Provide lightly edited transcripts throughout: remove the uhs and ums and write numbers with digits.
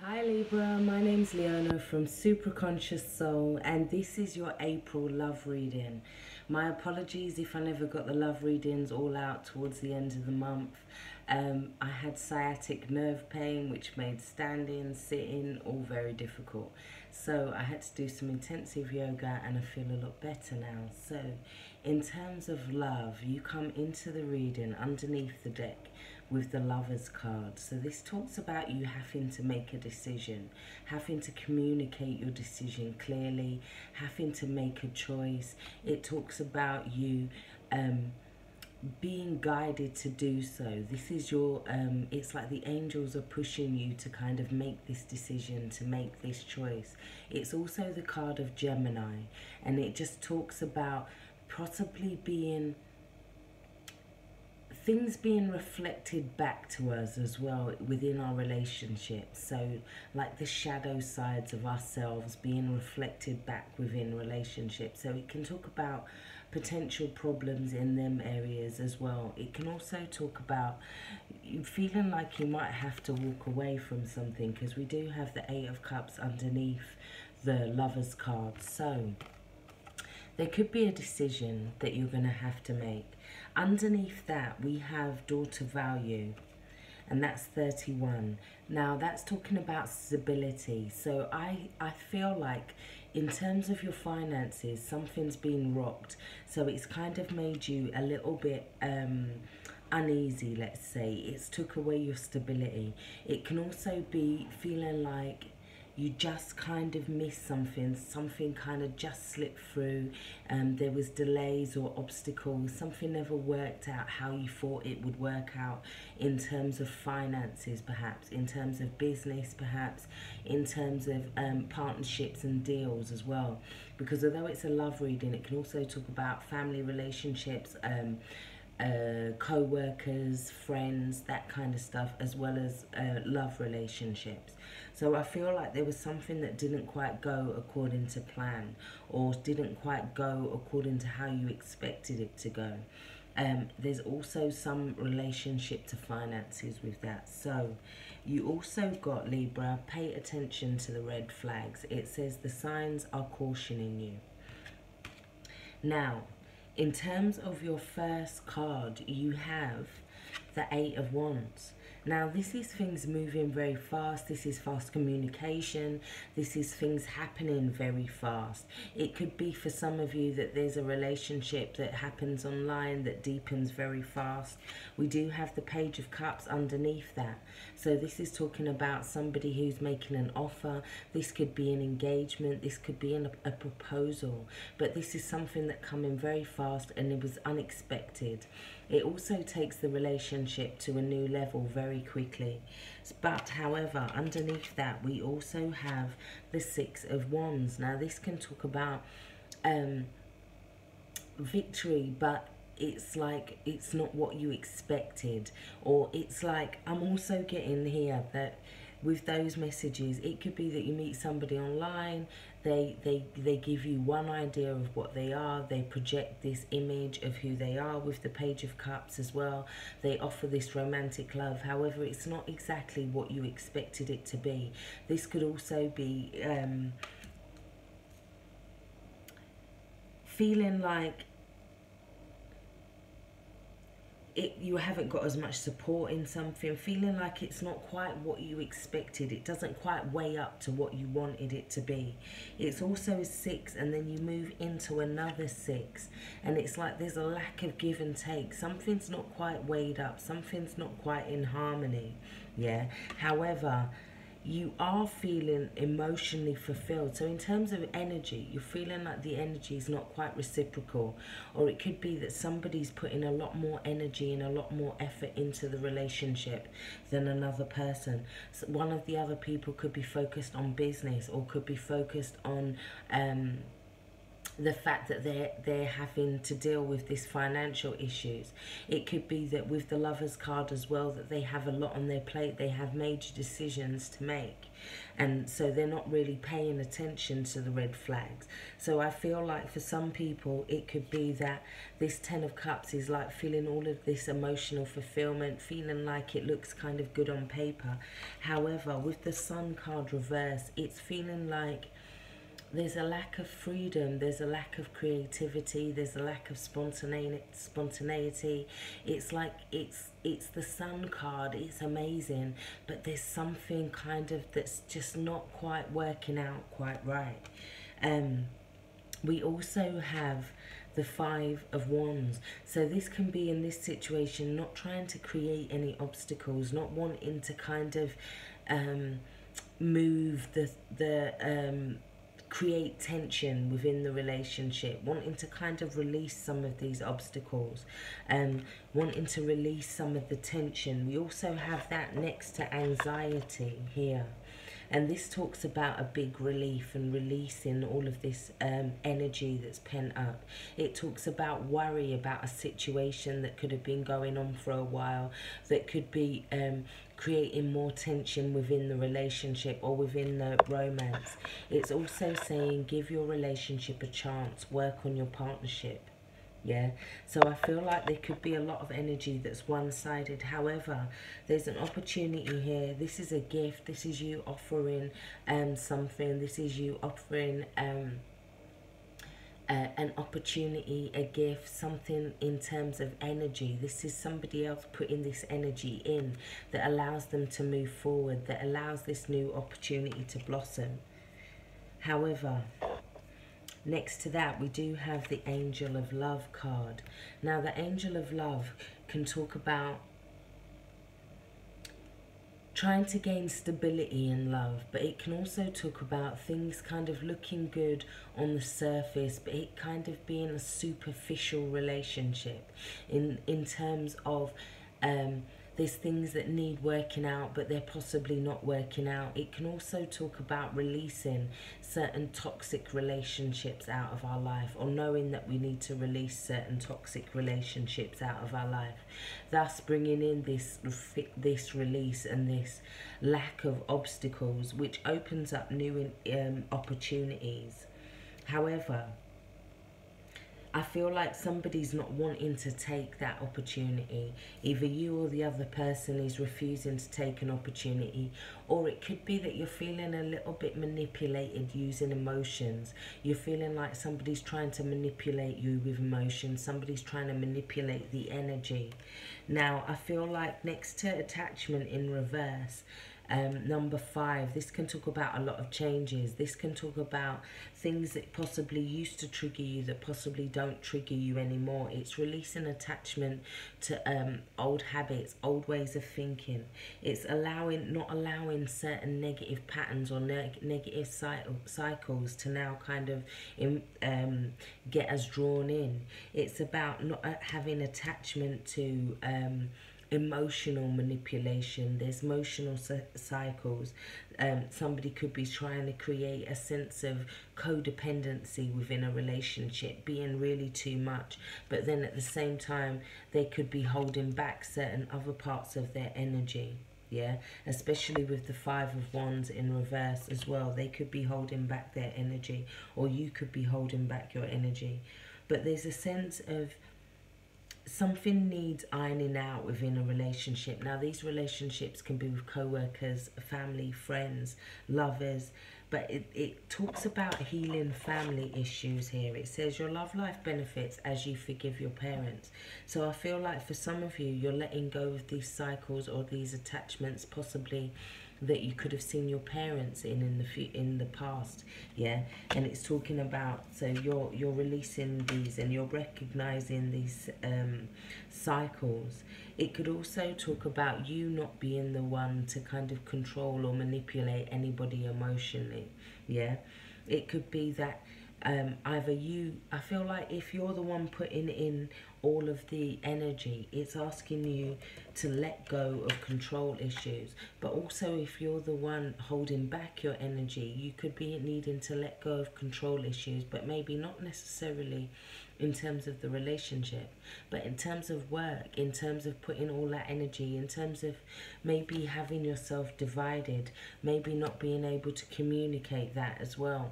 Hi Libra, my name's Leona from Supra Conscioussoul, and this is your April love reading. My apologies if I never got the love readings all out towards the end of the month. I had sciatic nerve pain, which made standing, sitting all very difficult. So I had to do some intensive yoga and I feel a lot better now. So in terms of love, you come into the reading underneath the deck with the Lovers card. So this talks about you having to make a decision, having to communicate your decision clearly, having to make a choice. It talks about you being guided to do so. This is your it's like the angels are pushing you to kind of make this decision, to make this choice. It's also the card of Gemini, and it just talks about possibly being things being reflected back to us as well within our relationships. So like the shadow sides of ourselves being reflected back within relationships. So it can talk about potential problems in them areas as well. It can also talk about you feeling like you might have to walk away from something, because we do have the Eight of Cups underneath the Lovers card. So there could be a decision that you're going to have to make. Underneath that, we have daughter value, and that's 31. Now, that's talking about stability. So I feel like in terms of your finances, something's been rocked. So it's kind of made you a little bit uneasy, let's say. It's took away your stability. It can also be feeling like you just kind of missed something kind of just slipped through, there was delays or obstacles, something never worked out how you thought it would work out in terms of finances, perhaps in terms of business, perhaps in terms of partnerships and deals as well. Because although it's a love reading, it can also talk about family relationships, co-workers, friends, that kind of stuff, as well as love relationships. So I feel like there was something that didn't quite go according to plan, or didn't quite go according to how you expected it to go. There's also some relationship to finances with that. So you also got, Libra, pay attention to the red flags. It says the signs are cautioning you. Now, in terms of your first card, you have the Eight of Wands. Now, this is things moving very fast. This is fast communication. This is things happening very fast. It could be for some of you that there's a relationship that happens online that deepens very fast. We do have the Page of Cups underneath that. So this is talking about somebody who's making an offer. This could be an engagement. This could be a proposal. But this is something that coming very fast, and it was unexpected. It also takes the relationship to a new level very quickly. But however, underneath that, we also have the Six of Wands. Now, this can talk about victory, but it's like it's not what you expected. Or it's like, I'm also getting here that with those messages, it could be that you meet somebody online, they give you one idea of what they are, they project this image of who they are with the Page of Cups as well. They offer this romantic love, however, it's not exactly what you expected it to be. This could also be feeling like you haven't got as much support in something, feeling like it's not quite what you expected. It doesn't quite weigh up to what you wanted it to be. It's also a 6, and then you move into another 6, and it's like there's a lack of give and take. Something's not quite weighed up. Something's not quite in harmony. Yeah. However, you are feeling emotionally fulfilled. So in terms of energy, you're feeling like the energy is not quite reciprocal, or it could be that somebody's putting a lot more energy and a lot more effort into the relationship than another person. So one of the other people could be focused on business, or could be focused on the fact that they're having to deal with this financial issues. It could be that with the Lovers card as well, that they have a lot on their plate, they have major decisions to make, and so they're not really paying attention to the red flags. So I feel like for some people it could be that this 10 of Cups is like feeling all of this emotional fulfillment, feeling like it looks kind of good on paper. However, with the Sun card reverse, it's feeling like there's a lack of freedom, there's a lack of creativity, there's a lack of spontaneity. It's like it's the Sun card, it's amazing, but there's something kind of that's just not quite working out quite right. We also have the 5 of Wands. So this can be, in this situation, not trying to create any obstacles, not wanting to kind of move create tension within the relationship, wanting to kind of release some of these obstacles, wanting to release some of the tension. We also have that next to anxiety here. And this talks about a big relief and releasing all of this energy that's pent up. It talks about worry about a situation that could have been going on for a while, that could be creating more tension within the relationship or within the romance. It's also saying give your relationship a chance, work on your partnership. Yeah, so I feel like there could be a lot of energy that's one-sided. However, there's an opportunity here. This is a gift. This is you offering something. This is you offering an opportunity, a gift, something in terms of energy. This is somebody else putting this energy in that allows them to move forward, that allows this new opportunity to blossom. However, next to that, we do have the Angel of Love card. Now, the Angel of Love can talk about trying to gain stability in love, but it can also talk about things kind of looking good on the surface, but it kind of being a superficial relationship in terms of there's things that need working out, but they're possibly not working out. It can also talk about releasing certain toxic relationships out of our life, or knowing that we need to release certain toxic relationships out of our life, thus bringing in this release and this lack of obstacles, which opens up new opportunities. However, I feel like somebody's not wanting to take that opportunity. Either you or the other person is refusing to take an opportunity, or it could be that you're feeling a little bit manipulated using emotions. You're feeling like somebody's trying to manipulate you with emotions. Somebody's trying to manipulate the energy. Now, I feel like next to attachment in reverse, number 5, this can talk about a lot of changes. This can talk about things that possibly used to trigger you that possibly don't trigger you anymore. It's releasing attachment to old habits, old ways of thinking. It's not allowing certain negative patterns or negative cycles to now kind of get us drawn in. It's about not having attachment to emotional manipulation. There's emotional cycles. Somebody could be trying to create a sense of codependency within a relationship, being really too much, but then at the same time they could be holding back certain other parts of their energy. Yeah, especially with the 5 of Wands in reverse as well. They could be holding back their energy, or you could be holding back your energy. But there's a sense of something needs ironing out within a relationship. Now, these relationships can be with co-workers, family, friends, lovers, but it talks about healing family issues here. It says your love life benefits as you forgive your parents. So I feel like for some of you, you're letting go of these cycles or these attachments possibly that you could have seen your parents in the past. Yeah, and it's talking about, so you're releasing these and you're recognizing these cycles. It could also talk about you not being the one to kind of control or manipulate anybody emotionally. Yeah, it could be that Either you, I feel like if you're the one putting in all of the energy, it's asking you to let go of control issues. But also if you're the one holding back your energy, you could be needing to let go of control issues, but maybe not necessarily in terms of the relationship, but in terms of work, in terms of putting all that energy, in terms of maybe having yourself divided, maybe not being able to communicate that as well.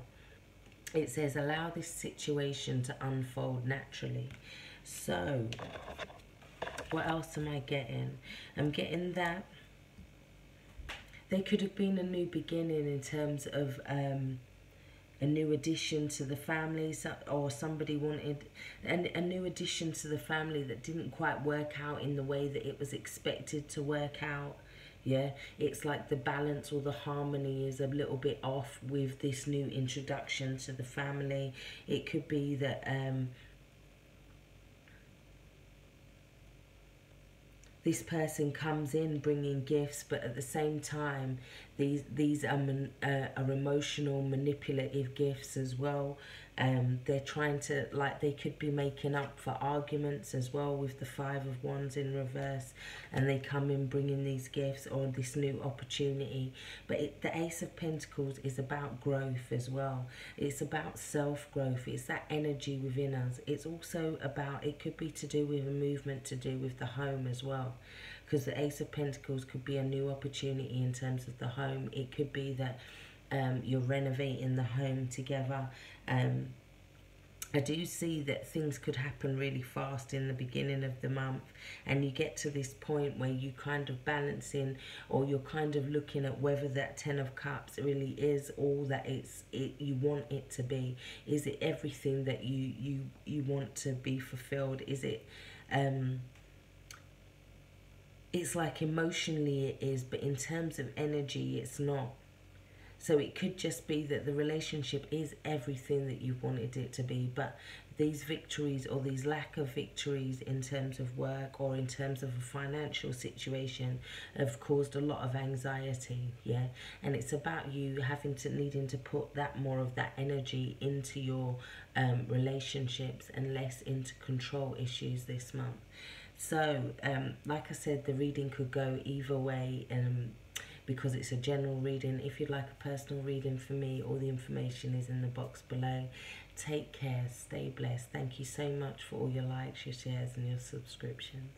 It says allow this situation to unfold naturally. So what else am I getting? I'm getting that there could have been a new beginning in terms of a new addition to the family, or somebody wanted a new addition to the family that didn't quite work out in the way that it was expected to work out. Yeah, it's like the balance or the harmony is a little bit off with this new introduction to the family. It could be that this person comes in bringing gifts, but at the same time, these are emotional, manipulative gifts as well. They're trying to, like, they could be making up for arguments as well with the Five of Wands in reverse, and they come in bringing these gifts or this new opportunity. But the Ace of Pentacles is about growth as well. It's about self-growth. It's that energy within us. It's also about, it could be to do with a movement to do with the home as well, because the Ace of Pentacles could be a new opportunity in terms of the home. It could be that you're renovating the home together. I do see that things could happen really fast in the beginning of the month, and you get to this point where you kind of balancing, or you're kind of looking at whether that Ten of Cups really is all that you want it to be. Is it everything that you want to be fulfilled? Is it it's like emotionally it is, but in terms of energy it's not. So it could just be that the relationship is everything that you wanted it to be, but these victories or these lack of victories in terms of work or in terms of a financial situation have caused a lot of anxiety, yeah? And it's about you needing to put that more of that energy into your relationships and less into control issues this month. So, like I said, the reading could go either way, because it's a general reading. If you'd like a personal reading for me, all the information is in the box below. Take care, stay blessed. Thank you so much for all your likes, your shares and your subscriptions.